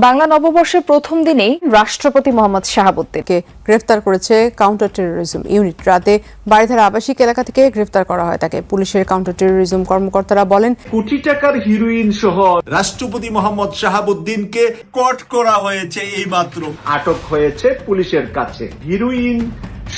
বাংলা নববর্ষের প্রথম দিনেই রাষ্ট্রপতি মোহাম্মদ শাহাবুদ্দিনকে গ্রেফতার করেছে কাউন্টার টেরোরিজম ইউনিট। রাতে বারিধারা আবাসিক এলাকা থেকে গ্রেফতার করা হয় তাকে। পুলিশের কাউন্টার টেরোরিজম কর্মকর্তারা বলেন, কোটি টাকার হিরোইন সহ রাষ্ট্রপতি মোহাম্মদ শাহাবুদ্দিনকে কট করা হয়েছে এইমাত্র। আটক হয়েছে পুলিশের কাছে। হিরোইন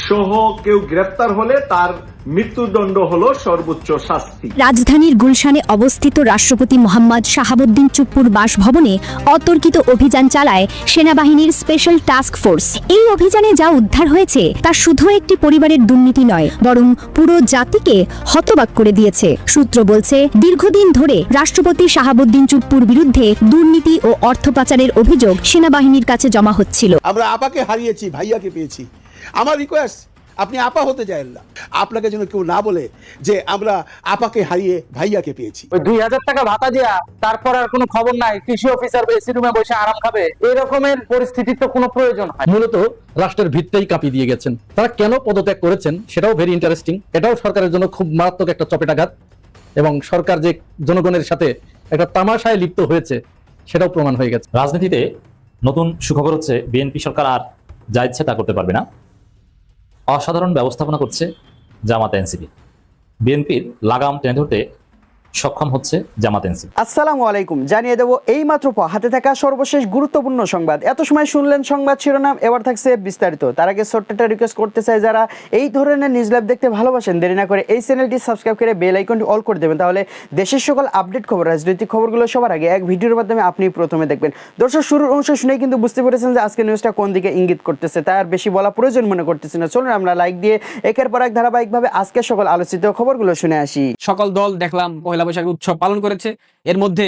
সহ কেউ গ্রেফতার হলে তার মৃত্যুদণ্ড হলো সর্বোচ্চ শাস্তি। রাজধানীর গুলশানে অবস্থিত রাষ্ট্রপতি মোহাম্মদ শাহাবুদ্দিন চুপ্পুর বাসভবনে অতর্কিত অভিযান চালায় সেনাবাহিনীর স্পেশাল টাস্ক ফোর্স। এই অভিযানে যা উদ্ধার হয়েছে তা শুধু একটি পরিবারের দুর্নীতি নয়, বরং পুরো জাতিকে হতবাক করে দিয়েছে। সূত্র বলছে, দীর্ঘদিন ধরে রাষ্ট্রপতি শাহাবুদ্দিন চুপ্পুর বিরুদ্ধে দুর্নীতি ও অর্থ পাচারের অভিযোগ সেনাবাহিনীর কাছে জমা হচ্ছিল। আমরা আপাকে হারিয়েছি, ভাইয়াকে পেয়েছি। আমার রিকোয়েস্ট, আপনি আপা হতে যাবেন না। আপনাকে যেন কেউ না বলে যে আমরা আপাকে হারিয়ে ভাইয়াকে পেয়েছি। 2000 টাকা ভাতা দেয়া, তারপর আর কোনো খবর নাই, কৃষি অফিসার এসি রুমে বসে আরাম খাবে, এরকমের পরিস্থিতির তো কোনো প্রয়োজন হয়। মূলত রাষ্ট্রের ভিতটাই কাঁপিয়ে দিয়ে গেছেন। তারা কেন পদত্যাগ করেছেন সেটাও ভেরি ইন্টারেস্টিং। এটাও সরকারের জন্য খুব মারাত্মক একটা চপেটাঘাত, এবং সরকার যে জনগণের সাথে একটা তামাশায় লিপ্ত হয়েছে সেটাও প্রমাণ হয়ে গেছে। রাজনীতিতে নতুন সুখবর হচ্ছে, বিএনপি সরকার আর যা ইচ্ছে তা করতে পারবে না। অসাধারণ ব্যবস্থাপনা করছে জামাত এনসিপি। বিএনপির লাগাম টেনে ধরতে সক্ষম হচ্ছে জামাত এনসিপি। আসসালামু আলাইকুম। জানিয়ে দেব এই মাত্র হাতে থাকা সর্বশেষ গুরুত্বপূর্ণ সংবাদ। এত সময় শুনলেন সংবাদ শিরোনাম, এবার থাকছে বিস্তারিত। তার আগে ছোট্ট একটা রিকোয়েস্ট করতে চাই, যারা এই ধরনের নিউজ লাইভ দেখতে ভালোবাসেন, দেরি না করে এই চ্যানেলটি সাবস্ক্রাইব করে বেল আইকনটি অল করে দেবেন। তাহলে দেশের সকল আপডেট খবর, রাজনৈতিক খবরগুলো সবার আগে এক ভিডিওর মাধ্যমে আপনি প্রথমে দেখবেন। দর্শক, শুরুর অংশ শুনে কিন্তু বুঝতে পেরেছেন যে আজকে নিউজটা কোন দিকে ইঙ্গিত করতেছে। তাই আর বেশি বলা প্রয়োজন মনে করতেছি না। চলুন আমরা লাইক দিয়ে একের পর এক ধারাবাহিকভাবে আজকের সকল আলোচিত খবরগুলো শুনে আসি। সকল দল দেখলাম পয়লা বৈশাখের উৎসব পালন করেছে। এর মধ্যে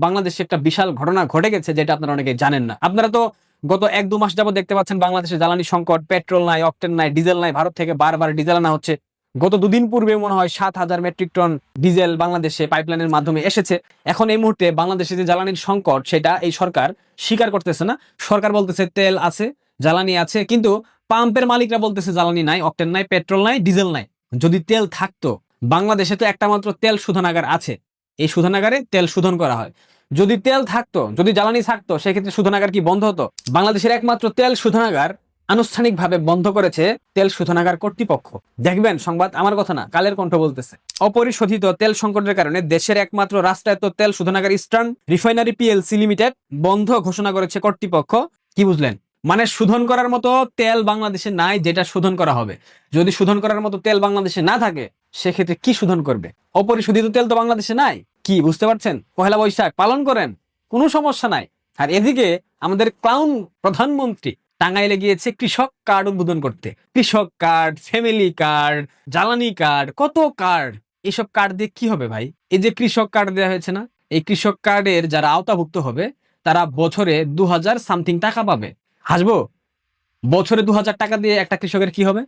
বাংলাদেশে একটা বিশাল ঘটনা ঘটে গেছে, যেটা আপনারা অনেকে জানেন না। আপনারা তো গত 1-2 মাস যাবত দেখতে পাচ্ছেন বাংলাদেশে জ্বালানি সংকট, পেট্রোল নাই, অকটেন নাই, ডিজেল নাই। ভারত থেকে বারবার ডিজেল আনা হচ্ছে। গত 2 দিন পূর্বে মনে হয় 7000 মেট্রিক টন ডিজেল বাংলাদেশে পাইপলাইনের মাধ্যমে এসেছে। এখন এই মুহূর্তে বাংলাদেশে যে জ্বালানির সংকট, সেটা এই সরকার স্বীকার করতেছে না। সরকার বলতেছে তেল আছে, জ্বালানি আছে, কিন্তু পাম্পের মালিকরা বলতেছে জ্বালানি নাই, অকটেন নাই, পেট্রোল নাই, ডিজেল নাই। যদি তেল থাকতো, বাংলাদেশে তো একটা মাত্র তেল শোধনাগার আছে, এই শোধনাগারে তেল শোধন করা হয়। যদি তেল থাকতো, যদি জ্বালানি থাকতো, সেক্ষেত্রে শোধনাগার কি বন্ধ হতো? বাংলাদেশের একমাত্র তেল শোধনাগার আনুষ্ঠানিকভাবে বন্ধ করেছে তেল শোধনাগার কর্তৃপক্ষ। দেখবেন সংবাদ, আমার কথা না, কালের কণ্ঠ বলতেছে। অপরিশোধিত তেল সংকটের কারণে দেশের একমাত্র রাষ্ট্রায়ত্ত তেল শোধনাগার ইস্টার্ন রিফাইনারি পিএলসি লিমিটেড বন্ধ ঘোষণা করেছে কর্তৃপক্ষ। কি বুঝলেন? মানে শোধন করার মতো তেল বাংলাদেশে নাই, যেটা শোধন করা হবে। যদি শোধন করার মতো তেল বাংলাদেশে না থাকে, সেক্ষেত্রে কি শোধন করবে? অপরিশোধিত তেল তো বাংলাদেশে নাই। কি বুঝতে পারছেন? পহেলা বৈশাখ পালন করেন, কোনো সমস্যা নাই। আর এদিকে আমাদের ক্লাউন প্রধানমন্ত্রী টাঙ্গাইলে গিয়েছে কৃষক কার্ড উদ্বোধন করতে। কৃষক কার্ড, ফ্যামিলি কার্ড, জ্বালানি কার্ড, কত কার্ড। এইসব কার্ড দিয়ে কি হবে ভাই? এই যে কৃষক কার্ড দেওয়া হয়েছে না, এই কৃষক কার্ডের যারা আওতাভুক্ত হবে, তারা বছরে 2000 সামথিং টাকা পাবে। হাসবো? বছরে 2000 টাকা দিয়ে একটা কৃষকের কি হবে?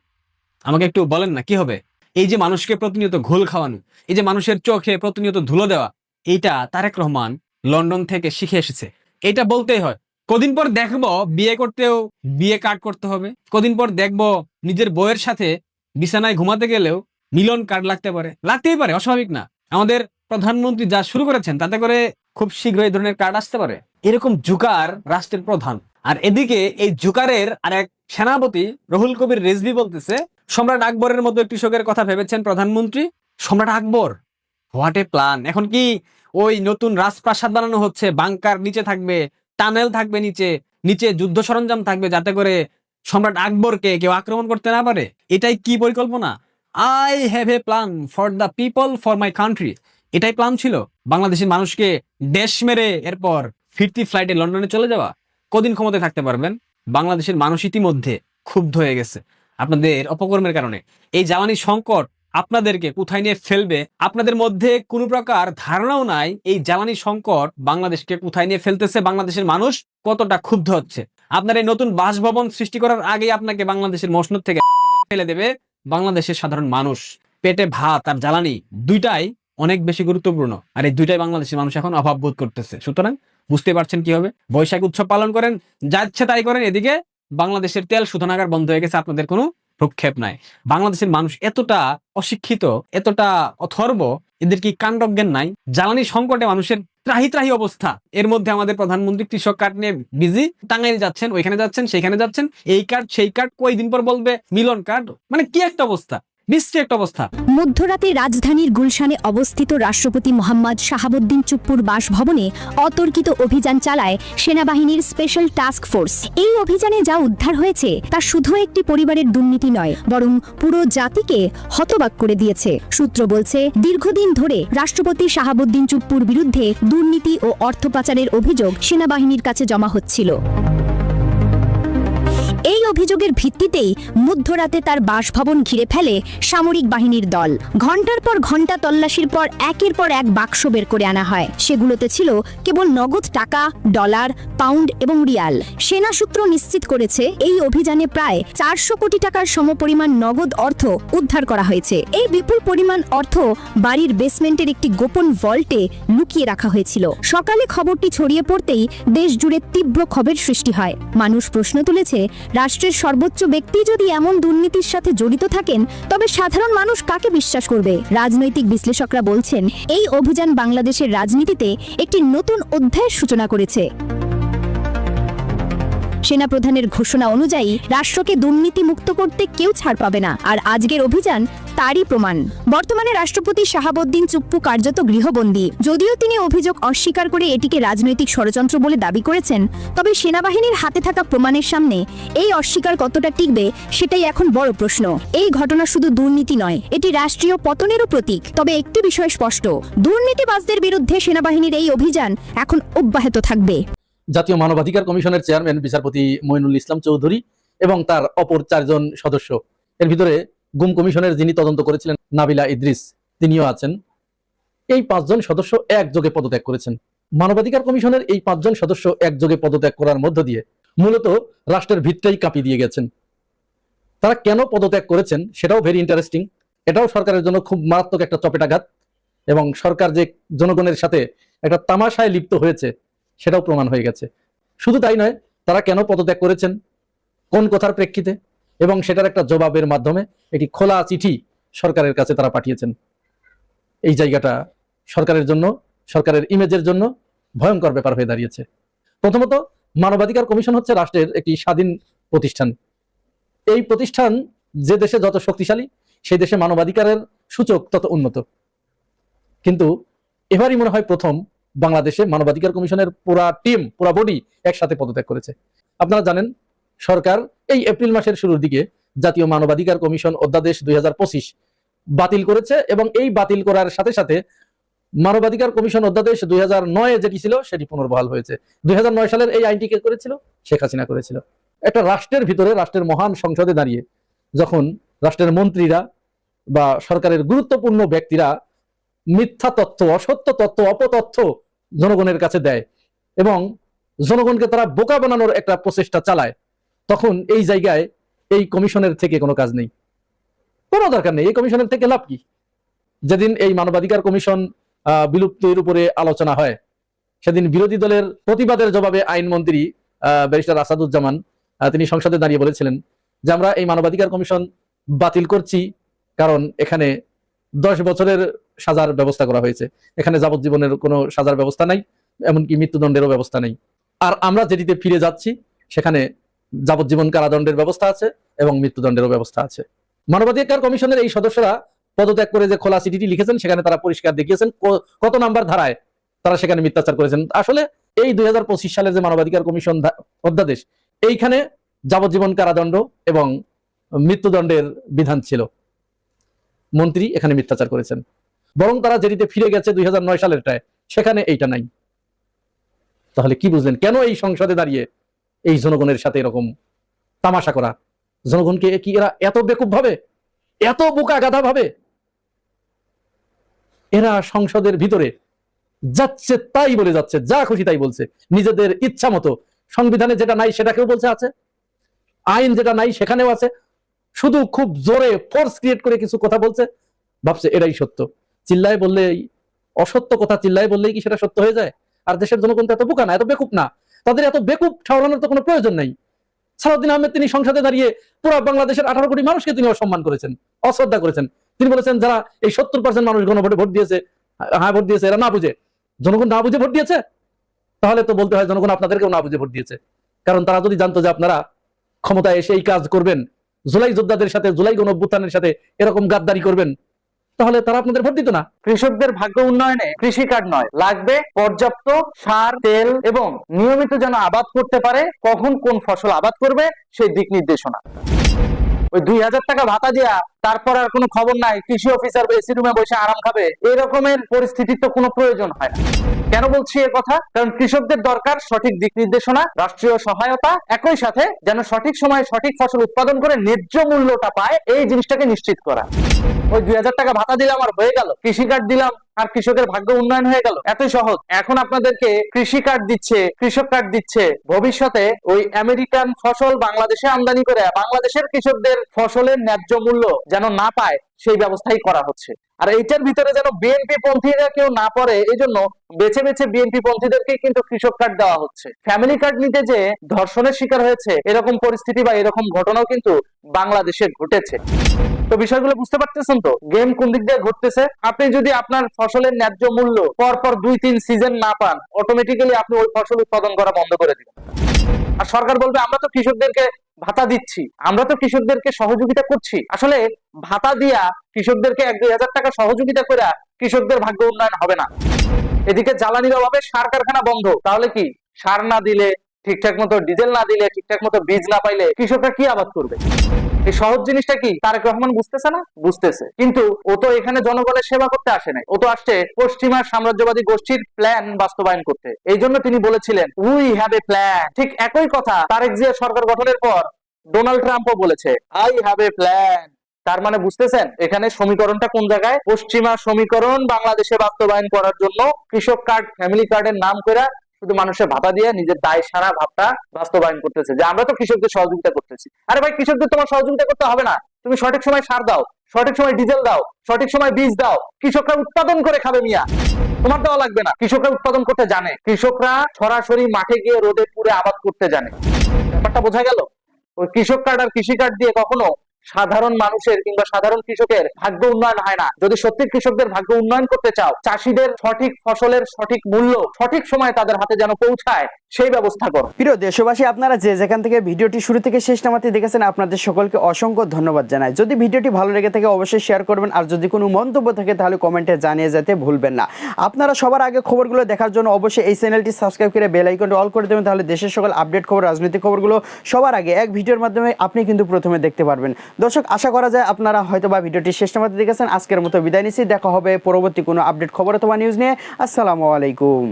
আমাকে একটু বলেন না, কি হবে? এই যে মানুষকে প্রতিনিয়ত ঘোল খাওয়ানো, এই যে মানুষের চোখে প্রতিনিয়ত ধুলো দেওয়া, এইটা তারেক রহমান লন্ডন থেকে শিখে এসেছে। এটা বলতেই হয়। কদিন পর দেখবো বিয়ে করতেও বিয়ে কার্ড করতে হবে। কদিন পর দেখবো নিজের বউয়ের সাথে বিছানায় ঘুমাতে গেলেও মিলন কার্ড লাগতেই পারে, অস্বাভাবিক না। আমাদের প্রধানমন্ত্রী যা শুরু করেছেন, তাতে করে খুব শীঘ্রই এই ধরনের কার্ড আসতে পারে। এরকম জুকার রাষ্ট্রের প্রধান। আর এদিকে এই জুকারের আরেক সেনাপতি রুহুল কবির রিজভী বলতেছে, সম্রাট আকবরের মতো একটি শোকের কথা ভেবেছেন প্রধানমন্ত্রী। সম্রাট আকবর, হোয়াট এ প্ল্যান! এখন কি ওই নতুন রাজপ্রাসাদ বানানো হচ্ছে, বাংকার নিচে থাকবে, টানেল থাকবে, নিচে নিচে যুদ্ধ সরঞ্জাম থাকবে, যাতে করে সম্রাট আকবরকে কেউ আক্রমণ করতে না পারে? এটাই কি পরিকল্পনা? I have a plan for the people, for my country. এটাই প্ল্যান ছিল, বাংলাদেশের মানুষকে দেশ মেরে এরপর ফিরতি ফ্লাইটে লন্ডনে চলে যাওয়া। কদিন ক্ষমতায় থাকতে পারবেন? বাংলাদেশের মানুষ ইতিমধ্যে ক্ষুব্ধ হয়ে গেছে আপনাদের অপকর্মের কারণে। এই জ্বালানি সংকট আপনাদেরকে কোথায় নিয়ে ফেলবে, আপনাদের মধ্যে কোনো প্রকার ধারণাও নাই। এই জ্বালানি সংকট বাংলাদেশকে কোথায় নিয়ে ফেলতেছে, বাংলাদেশের মানুষ কতটা ক্ষুব্ধ হচ্ছে। আপনার এই নতুন বাসভবন সৃষ্টি করার আগেই আপনাকে বাংলাদেশের মসনদ থেকে ফেলে দেবে বাংলাদেশের সাধারণ মানুষ। পেটে ভাত আর জ্বালানি দুইটাই অনেক বেশি গুরুত্বপূর্ণ, আর এই দুইটাই বাংলাদেশের মানুষ এখন অভাব বোধ করতেছে। সুতরাং বুঝতে পারছেন কি হবে। বৈশাখ উৎসব পালন করেন, যা ইচ্ছে তাই করেন। এদিকে বাংলাদেশের তেল শোধনাগার বন্ধ হয়ে গেছে, আপনাদের কোনো ভ্রুক্ষেপ নাই। বাংলাদেশের মানুষ এতটা অশিক্ষিত, এতটা অথর্ব, এদের কি কাণ্ডজ্ঞান নাই? জ্বালানি সংকটে মানুষের ত্রাহি ত্রাহি অবস্থা, এর মধ্যে আমাদের প্রধানমন্ত্রী কৃষক কার্ড নিয়ে বিজি, টাঙ্গাইল যাচ্ছেন, ওইখানে যাচ্ছেন, সেইখানে যাচ্ছেন, এই কার্ড সেই কার্ড, কয়দিন পর বলবে মিলন কার্ড। মানে কি একটা অবস্থা, বিশ্রী একটা অবস্থা। মধ্যরাতে রাজধানীর গুলশানে অবস্থিত রাষ্ট্রপতি মোহাম্মদ শাহাবুদ্দিন চুপ্পুর বাসভবনে অতর্কিত অভিযান চালায় সেনাবাহিনীর স্পেশাল টাস্ক ফোর্স। এই অভিযানে যা উদ্ধার হয়েছে তা শুধু একটি পরিবারের দুর্নীতি নয়, বরং পুরো জাতিকে হতবাক করে দিয়েছে। সূত্র বলছে, দীর্ঘদিন ধরে রাষ্ট্রপতি শাহাবুদ্দিন চুপ্পুর বিরুদ্ধে দুর্নীতি ও অর্থ পাচারের অভিযোগ সেনাবাহিনীর কাছে জমা হচ্ছিল। এই অভিযোগের ভিত্তিতেই মধ্যরাতে তার বাসভবন ঘিরে ফেলে সামরিক বাহিনীর দল। ঘন্টার পর ঘন্টা তল্লাশির পর একের পর এক বাক্স বের করে আনা হয়। সেগুলোতে ছিল কেবল নগদ টাকা, ডলার, পাউন্ড এবং রিয়াল। সেনা সূত্র নিশ্চিত করেছে, এই অভিযানে প্রায় 400 কোটি টাকার সমপরিমাণ নগদ অর্থ উদ্ধার করা হয়েছে। এই বিপুল পরিমাণ অর্থ বাড়ির বেসমেন্টের একটি গোপন ভল্টে লুকিয়ে রাখা হয়েছিল। সকালে খবরটি ছড়িয়ে পড়তেই দেশ জুড়ে তীব্র ক্ষোভের সৃষ্টি হয়। মানুষ প্রশ্ন তুলেছে, রাষ্ট্রের সর্বোচ্চ ব্যক্তি যদি এমন দুর্নীতির সাথে জড়িত থাকেন, তবে সাধারণ মানুষ কাকে বিশ্বাস করবে? রাজনৈতিক বিশ্লেষকরা বলছেন, এই অভিযান বাংলাদেশের রাজনীতিতে একটি নতুন অধ্যায়ের সূচনা করেছে। সেনাপ্রধানের ঘোষণা অনুযায়ী রাষ্ট্রকে দুর্নীতি মুক্ত করতে কেউ ছাড় পাবে না, আর আজকের অভিযান তারই প্রমাণ। বর্তমানে রাষ্ট্রপতি শাহাবুদ্দিন চুপ্পু কার্যত গৃহবন্দী। যদিও তিনি অভিযোগ অস্বীকার করে এটিকে রাজনৈতিক ষড়যন্ত্র বলে দাবি করেছেন, তবে সেনাবাহিনীর হাতে থাকা প্রমাণের সামনে এই অস্বীকার কতটা টিকবে সেটাই এখন বড় প্রশ্ন। এই ঘটনা শুধু দুর্নীতি নয়, এটি রাষ্ট্রীয় পতনেরও প্রতীক। তবে একটি বিষয় স্পষ্ট, দুর্নীতিবাজদের বিরুদ্ধে সেনাবাহিনীর এই অভিযান এখন অব্যাহত থাকবে। জাতীয় মানবাধিকার কমিশনের চেয়ারম্যান বিচারপতি মঈনুল ইসলাম চৌধুরী এবং তার অপর 4 জন সদস্য, এর ভিতরে গুম কমিশনের যিনি তদন্ত করেছিলেন নাবিলা ইদ্রিস, তিনিও আছেন। এই 5 জন সদস্য একযোগে পদত্যাগ করেছেন। মানবাধিকার কমিশনের এই 5 জন সদস্য একযোগে পদত্যাগ করার মধ্য দিয়ে মূলত রাষ্ট্রের ভিতটাই কাঁপিয়ে দিয়ে গেছেন। তারা কেন পদত্যাগ করেছেন সেটাও ভেরি ইন্টারেস্টিং। এটাও সরকারের জন্য খুব মারাত্মক একটা চপেটাঘাত, এবং সরকার যে জনগণের সাথে একটা তামাশায় লিপ্ত হয়েছে সেটাও প্রমাণ হয়ে গেছে। শুধু তাই নয়, তারা কেন পদত্যাগ করেছেন, কোন কথার প্রেক্ষিতে, এবং সেটার একটা জবাবের মাধ্যমে একটি খোলা চিঠি সরকারের কাছে তারা পাঠিয়েছেন। এই জায়গাটা সরকারের জন্য, সরকারের ইমেজের জন্য ভয়ঙ্কর ব্যাপার হয়ে দাঁড়িয়েছে। প্রথমত, মানবাধিকার কমিশন হচ্ছে রাষ্ট্রের একটি স্বাধীন প্রতিষ্ঠান। এই প্রতিষ্ঠান যে দেশে যত শক্তিশালী, সেই দেশে মানবাধিকারের সূচক তত উন্নত। কিন্তু এবারই মনে হয় প্রথম বাংলাদেশে মানবাধিকার কমিশনের পুরা টিম, পুরা বডি একসাথে পদত্যাগ করেছে। আপনারা জানেন, সরকার এই এপ্রিল মাসের শুরুর দিকে জাতীয় মানবাধিকার কমিশন অধ্যাদেশ 2025 বাতিল করেছে, এবং এই বাতিল করার সাথে সাথে মানবাধিকার কমিশন অধ্যাদেশ 2009 যেটি ছিল সেটি পুনর্বহাল হয়েছে। 2009 সালের এই আইনটি কে করেছিল? শেখ হাসিনা করেছিল। একটা রাষ্ট্রের ভিতরে, রাষ্ট্রের মহান সংসদে দাঁড়িয়ে যখন রাষ্ট্রের মন্ত্রীরা বা সরকারের গুরুত্বপূর্ণ ব্যক্তিরা মিথ্যা তথ্য, অসত্য তথ্য, অপতথ্য জনগণের কাছে দেয় এবং জনগণকে তারা বোকা বানানোর একটা প্রচেষ্টা চালায়, তখন এই জায়গায় এই কমিশনের থেকে কোনো কাজ নেই, কোনো দরকার নেই। এই কমিশনের থেকে লাভ কি? যেদিন এই মানবাধিকার কমিশন বিলুপ্তির উপরে আলোচনা হয়, সেদিন বিরোধী দলের প্রতিবাদের জবাবে আইনমন্ত্রী ব্যারিস্টার আসাদুজ্জামান তিনি সংসদে দাঁড়িয়ে বলেছিলেন যে আমরা এই মানবাধিকার কমিশন বাতিল করছি কারণ এখানে 10 বছরের সাজার ব্যবস্থা করা হয়েছে, এখানে যাবজ্জীবনের কোনো সাজার ব্যবস্থা নাই, এমনকি মৃত্যুদণ্ডেরও ব্যবস্থা নেই। আর আমরা যেটিতে ফিরে যাচ্ছি সেখানে যাবজ্জীবন কারাদণ্ডের ব্যবস্থা আছে এবং মৃত্যুদণ্ডেরও ব্যবস্থা আছে। মানবাধিকার কমিশনের এই সদস্যরা পদত্যাগ করে যে খোলা চিঠিটি লিখেছেন সেখানে তারা পরিষ্কার দেখিয়েছেন কত নাম্বার ধারায় তারা সেখানে মিথ্যাচার করেছেন। আসলে এই 2025 সালের যে মানবাধিকার কমিশন অধ্যাদেশ, এইখানে যাবজ্জীবন কারাদণ্ড এবং মৃত্যুদণ্ডের বিধান ছিল। মন্ত্রী এখানে মিথ্যাচার করেছেন, বরং তারা যেটিতে ফিরে গেছে 2009 সালেরটায়, সেখানে এইটা নাই। তাহলে কি বুঝলেন কেন এই সংসদে দাঁড়িয়ে এই জনগণের সাথে এরকম তামাশা করা? জনগণকে কি এরা এত বেকুব ভাবে, এত বোকা গাধা ভাবে? এরা সংসদের ভিতরে যাচ্ছে তাই বলে যাচ্ছে, যা খুশি তাই বলছে, নিজেদের ইচ্ছা মতো। সংবিধানে যেটা নাই সেটাকেও বলছে আছে, আইন যেটা নাই সেখানেও আছে, শুধু খুব জোরে ফোর্স ক্রিয়েট করে কিছু কথা বলছে, ভাবছে এটাই সত্য। চিল্লায় বললেই, অসত্য কথা চিল্লায় বললেই কি সেটা সত্য হয়ে যায়? আর দেশের জনগণ তো এত বোকা না, এত বেকুব না, তাদের এত বেকুব ঠাওরানোর তো কোনো প্রয়োজন নাই। সালাউদ্দিন আহমেদ তিনি সংসদে দাঁড়িয়ে পুরো বাংলাদেশের 18 কোটি মানুষকে তিনি অসম্মান করেছেন, অশ্রদ্ধা করেছেন। তিনি বলেছেন যারা এই 70% মানুষ গণভোটে ভোট দিয়েছে হ্যাঁ ভোট দিয়েছে, এরা না বুঝে, জনগণ না বুঝে ভোট দিয়েছে, তাহলে তো বলতে হয় জনগণ আপনাদেরকেও না বুঝে ভোট দিয়েছে। কারণ তারা যদি জানতো যে আপনারা ক্ষমতায় এসে এই কাজ করবেন, জুলাই যোদ্ধাদের সাথে, জুলাই গণঅভ্যুত্থানের সাথে এরকম গাদ্দারি করবেন, তাহলে তারা আপনাদের ভোট দিত না। কৃষকদের ভাগ্য উন্নয়নে কৃষি কার্ড নয়, লাগবে পর্যাপ্ত সার, তেল এবং নিয়মিত যেন আবাদ করতে পারে, কখন কোন ফসল আবাদ করবে সেই দিক নির্দেশনা। ওই 2000 টাকা ভাতা দেয়া, তারপর আর কোনো খবর নাই, কৃষি অফিসার এসি রুমে বসে আরাম খাবে, এরকমের পরিস্থিতির তো কোনো প্রয়োজন হয় না। কেন বলছি এ কথা? কারণ কৃষকদের দরকার সঠিক দিক নির্দেশনা, রাষ্ট্রীয় সহায়তা, একই সাথে যেন সঠিক সময়ে সঠিক ফসল উৎপাদন করে ন্যায্য মূল্যটা পায়, এই জিনিসটাকে নিশ্চিত করা। ওই 2000 টাকা ভাতা দিলাম আর হয়ে গেল, কৃষি কার্ড দিলাম আর কৃষকের ভাগ্য উন্নয়ন হয়ে গেল, এতই সহজ? এখন আপনাদেরকে কৃষি কার্ড দিচ্ছে, কৃষক কার্ড দিচ্ছে, ভবিষ্যতে ওই আমেরিকান ফসল বাংলাদেশে আমদানি করে বাংলাদেশের কৃষকদের ফসলের ন্যায্য মূল্য যেন না পায় সেই ব্যবস্থাই করা হচ্ছে। আর এইটার ভিতরে যেন বিএনপি পন্থীরা কেউ না পড়ে, এই জন্য বেছে বেছে বিএনপি পন্থীদেরকেই কিন্তু কৃষক কার্ড দেওয়া হচ্ছে। ফ্যামিলি কার্ড নিতে যে ধর্ষণের শিকার হয়েছে এরকম পরিস্থিতি বা এরকম ঘটনাও কিন্তু বাংলাদেশে ঘটেছে। তো বিষয়গুলো বুঝতে পারতেছেন তো, গেম কোন দিক দিয়ে ঘটতেছে? আপনি যদি আপনার ফসলের ন্যায্য মূল্য পরপর 2-3 সিজন না পান, অটোমেটিক্যালি আপনি ওই ফসল উৎপাদন করা বন্ধ করে দিবেন। আর সরকার বলবে আমরা তো কৃষকদেরকে ভাতা দিচ্ছি, আমরা তো কৃষকদেরকে সহযোগিতা করছি। আসলে ভাতা দিয়া কৃষকদেরকে 1-2 হাজার টাকা সহযোগিতা করে কৃষকদের ভাগ্য উন্নয়ন হবে না। এদিকে জ্বালানির অভাবে সার কারখানা বন্ধ, তাহলে কি সার না দিলে, ঠিকঠাক মতো ডিজেল না দিলে, ঠিকঠাক মতো বীজ না পাইলে কৃষকরা কি আবাদ করবে? এই সহজ জিনিসটা কি তারেক রহমান বুঝতেছে না? বুঝতেছে, কিন্তু ও তো এখানে জনগণের সেবা করতে আসে নাই, ও তো আসছে পশ্চিমা সাম্রাজ্যবাদী গোষ্ঠীর প্ল্যান বাস্তবায়ন করতে। এই জন্য তিনি বলেছিলেন উই হ্যাভ এ প্ল্যান। ঠিক একই কথা তারেক জিয়া সরকার গঠনের পর ডোনাল্ড ট্রাম্পও বলেছে আই হ্যাভ এ প্ল্যান। তার মানে বুঝতেছেন এখানে সমীকরণটা কোন জায়গায়? পশ্চিমা সমীকরণ বাংলাদেশে বাস্তবায়ন করার জন্য কৃষক কার্ড, ফ্যামিলি কার্ডের নাম করে শুধু মানুষের ভাতা দিয়ে নিজের দায় সারা ভাবটা বাস্তবায়ন করতেছে যে আমরা তো কৃষকদের সহযোগিতা করতেছি। আরে ভাই, কৃষকদের তোমার সহযোগিতা করতে হবে না, তুমি সঠিক সময় সার দাও, সঠিক সময় ডিজেল দাও, সঠিক সময় বীজ দাও, কৃষকরা উৎপাদন করে খাবে মিয়া, তোমার দেওয়া লাগবে না। কৃষকরা উৎপাদন করতে জানে, কৃষকরা সরাসরি মাঠে গিয়ে রোদে পুড়ে আবাদ করতে জানে। ব্যাপারটা বোঝা গেল? ওই কৃষক কার্ড আর কৃষি কার্ড দিয়ে কখনো সাধারণ মানুষের কিংবা সাধারণ কৃষকের ভাগ্য উন্নয়ন হয় না। যদি সত্যি কৃষকদের ভাগ্য উন্নয়ন করতে চাও, চাষিদের সঠিক ফসলের সঠিক মূল্য সঠিক সময় তাদের হাতে যেন পৌঁছায়, সেই ব্যবস্থা করো। প্রিয় দেশবাসী, আপনারা যে যেখান থেকে ভিডিওটি শুরু থেকে শেষ নামাতে দেখেছেন, আপনাদের সকলকে অসংখ্য ধন্যবাদ জানাই। যদি ভিডিওটি ভালো লেগে থাকে অবশ্যই শেয়ার করবেন, আর যদি কোনো মন্তব্য থাকে তাহলে কমেন্টে জানিয়ে যেতে ভুলবেন না। আপনারা সবার আগে খবরগুলো দেখার জন্য অবশ্যই এই চ্যানেলটি সাবস্ক্রাইব করে বেল আইকনটি অল করে দেবেন, তাহলে দেশের সকল আপডেট খবর, রাজনৈতিক খবরগুলো সবার আগে এক ভিডিওর মাধ্যমে আপনি কিন্তু প্রথমে দেখতে পারবেন। দর্শক, আশা করা যায় আপনারা হয়তো বা ভিডিওটি শেষ নামাতে দেখেছেন। আজকের মতো বিদায় নিচ্ছি, দেখা হবে পরবর্তী কোনো আপডেট খবর অথবা নিউজ নিয়ে। আসসালামু আলাইকুম।